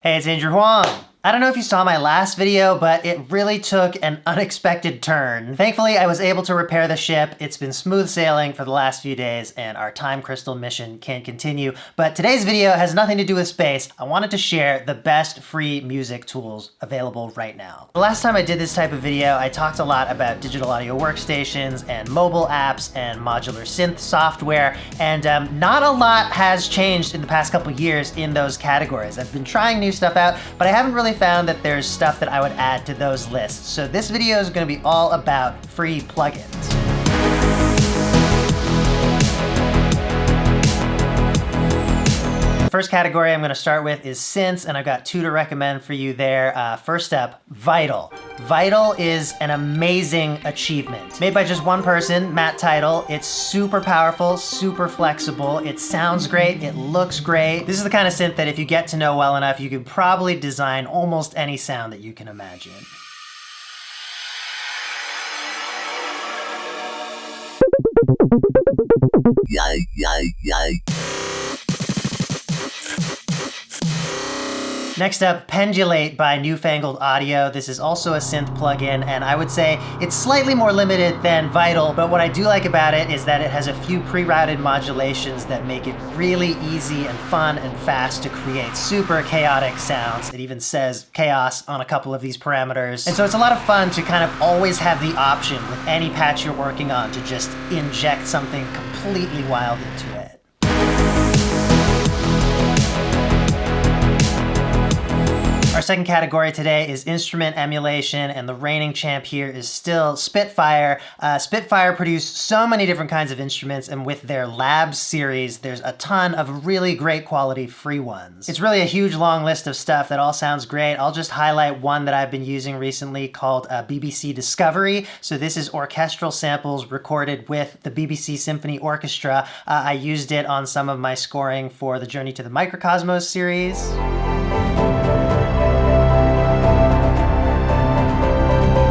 Hey, it's Andrew Huang. I don't know if you saw my last video, but it really took an unexpected turn. Thankfully, I was able to repair the ship. It's been smooth sailing for the last few days, and our time crystal mission can continue. But today's video has nothing to do with space. I wanted to share the best free music tools available right now. The last time I did this type of video, I talked a lot about digital audio workstations and mobile apps and modular synth software, and not a lot has changed in the past couple years in those categories. I've been trying new stuff out, but I haven't really found that there's stuff that I would add to those lists. So this video is going to be all about free plugins. The first category I'm going to start with is synths, and I've got two to recommend for you there. First up, Vital. Vital is an amazing achievement. Made by just one person, Matt Title. It's super powerful, super flexible. It sounds great, it looks great. This is the kind of synth that if you get to know well enough, you could probably design almost any sound that you can imagine. Next up, Pendulate by Newfangled Audio. This is also a synth plugin, and I would say it's slightly more limited than Vital, but what I do like about it is that it has a few pre-routed modulations that make it really easy and fun and fast to create super chaotic sounds. It even says chaos on a couple of these parameters. And so it's a lot of fun to kind of always have the option with any patch you're working on to just inject something completely wild into it. Our second category today is instrument emulation, and the reigning champ here is still Spitfire. Spitfire produced so many different kinds of instruments, and with their Labs series, there's a ton of really great quality free ones. It's really a huge long list of stuff that all sounds great. I'll just highlight one that I've been using recently called BBC Discovery. So this is orchestral samples recorded with the BBC Symphony Orchestra. I used it on some of my scoring for the Journey to the Microcosmos series.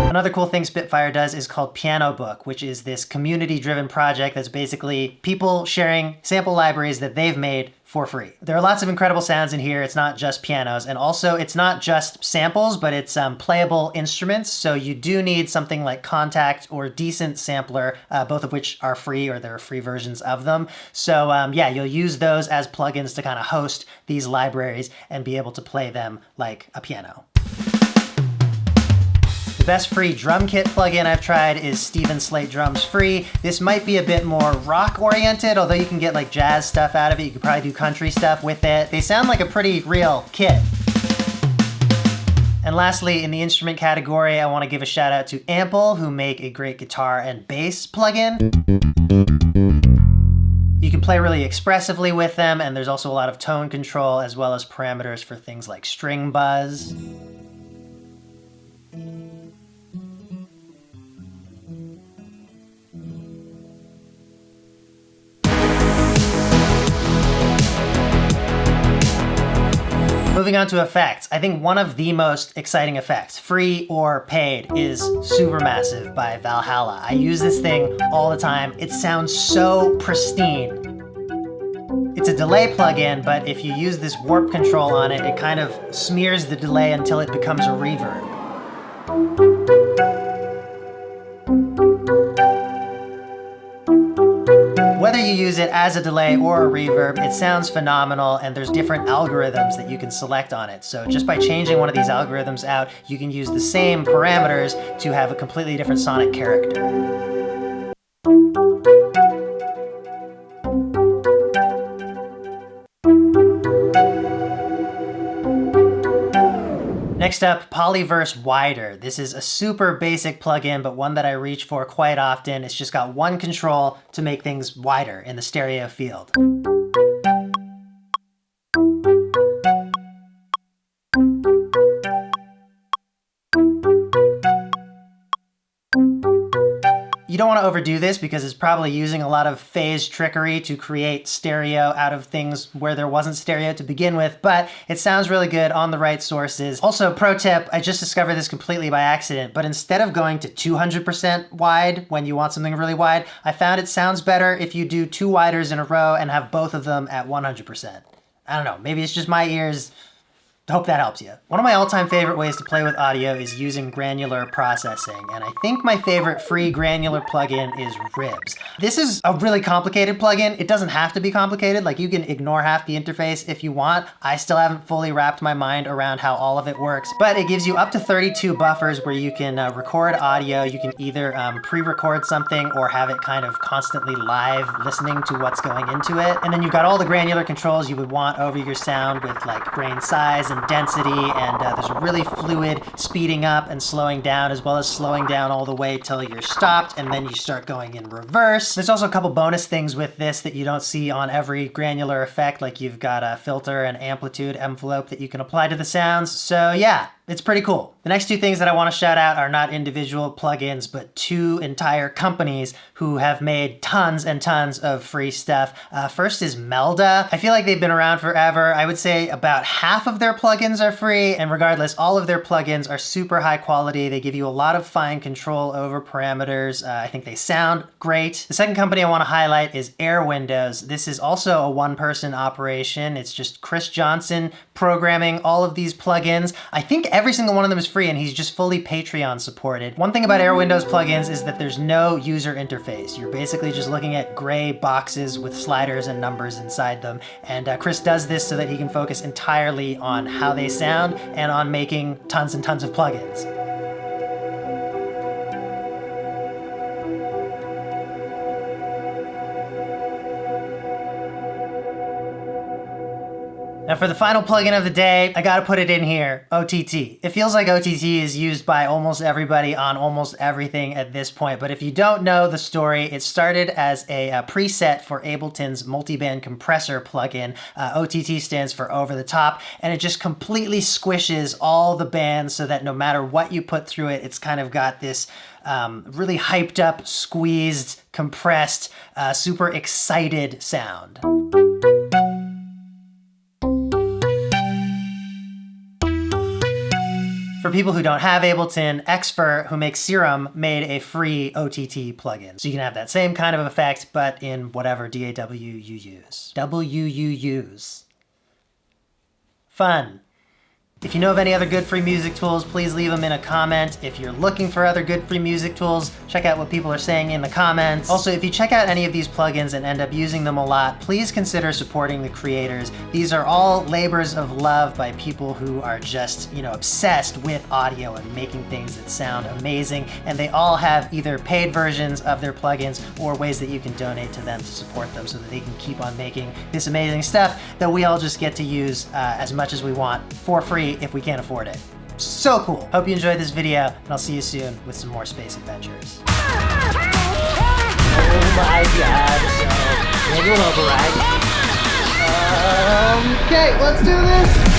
Another cool thing Spitfire does is called Piano Book, which is this community-driven project that's basically people sharing sample libraries that they've made for free. There are lots of incredible sounds in here. It's not just pianos, and also it's not just samples, but it's playable instruments. So you do need something like Contact or Decent Sampler, both of which are free, or there are free versions of them. So yeah, you'll use those as plugins to kind of host these libraries and be able to play them like a piano. The best free drum kit plugin I've tried is Steven Slate Drums Free. This might be a bit more rock oriented, although you can get like jazz stuff out of it. You could probably do country stuff with it. They sound like a pretty real kit. And lastly, in the instrument category, I want to give a shout out to Ample, who make a great guitar and bass plugin. You can play really expressively with them, and there's also a lot of tone control as well as parameters for things like string buzz. Moving on to effects, I think one of the most exciting effects, free or paid, is Supermassive by Valhalla. I use this thing all the time. It sounds so pristine. It's a delay plugin, but if you use this warp control on it, it kind of smears the delay until it becomes a reverb. Whether you use it as a delay or a reverb, it sounds phenomenal, and there's different algorithms that you can select on it. So just by changing one of these algorithms out, you can use the same parameters to have a completely different sonic character. Next up, Polyverse Wider. This is a super basic plugin, but one that I reach for quite often. It's just got one control to make things wider in the stereo field. You don't want to overdo this because it's probably using a lot of phase trickery to create stereo out of things where there wasn't stereo to begin with, but it sounds really good on the right sources. Also, pro tip, I just discovered this completely by accident, but instead of going to 200% wide when you want something really wide, I found it sounds better if you do two widers in a row and have both of them at 100%. I don't know, maybe it's just my ears. Hope that helps you. One of my all-time favorite ways to play with audio is using granular processing, and I think my favorite free granular plugin is Ribs. This is a really complicated plugin. It doesn't have to be complicated, like you can ignore half the interface if you want. I still haven't fully wrapped my mind around how all of it works, but it gives you up to 32 buffers where you can record audio. You can either pre-record something or have it kind of constantly live listening to what's going into it. And then you've got all the granular controls you would want over your sound with like grain size and density, and there's a really fluid speeding up and slowing down, as well as slowing down all the way till you're stopped and then you start going in reverse. There's also a couple bonus things with this that you don't see on every granular effect, like you've got a filter and amplitude envelope that you can apply to the sounds. So yeah, it's pretty cool. The next two things that I want to shout out are not individual plugins, but two entire companies who have made tons and tons of free stuff. First is Melda. I feel like they've been around forever. I would say about half of their plugins are free, and regardless, all of their plugins are super high quality. They give you a lot of fine control over parameters. I think they sound great. The second company I want to highlight is Air Windows. This is also a one-person operation. It's just Chris Johnson programming all of these plugins. I think every single one of them is free, and he's just fully Patreon supported. One thing about Air Windows plugins is that there's no user interface. You're basically just looking at gray boxes with sliders and numbers inside them. And Chris does this so that he can focus entirely on how they sound and on making tons and tons of plugins. Now for the final plugin of the day, I gotta put it in here, OTT. It feels like OTT is used by almost everybody on almost everything at this point, but if you don't know the story, it started as a preset for Ableton's multiband compressor plugin. OTT stands for over the top, and it just completely squishes all the bands so that no matter what you put through it, it's kind of got this really hyped up, squeezed, compressed, super excited sound. For people who don't have Ableton, Xfer, who makes Serum, made a free OTT plugin. So you can have that same kind of effect, but in whatever DAW you use. WUUs. Fun. If you know of any other good free music tools, please leave them in a comment. If you're looking for other good free music tools, check out what people are saying in the comments. Also, if you check out any of these plugins and end up using them a lot, please consider supporting the creators. These are all labors of love by people who are just, obsessed with audio and making things that sound amazing. And they all have either paid versions of their plugins or ways that you can donate to them to support them so that they can keep on making this amazing stuff that we all just get to use as much as we want for free if we can't afford it. So cool. Hope you enjoyed this video, and I'll see you soon with some more space adventures. Oh my god, so maybe we'll override. Okay, let's do this.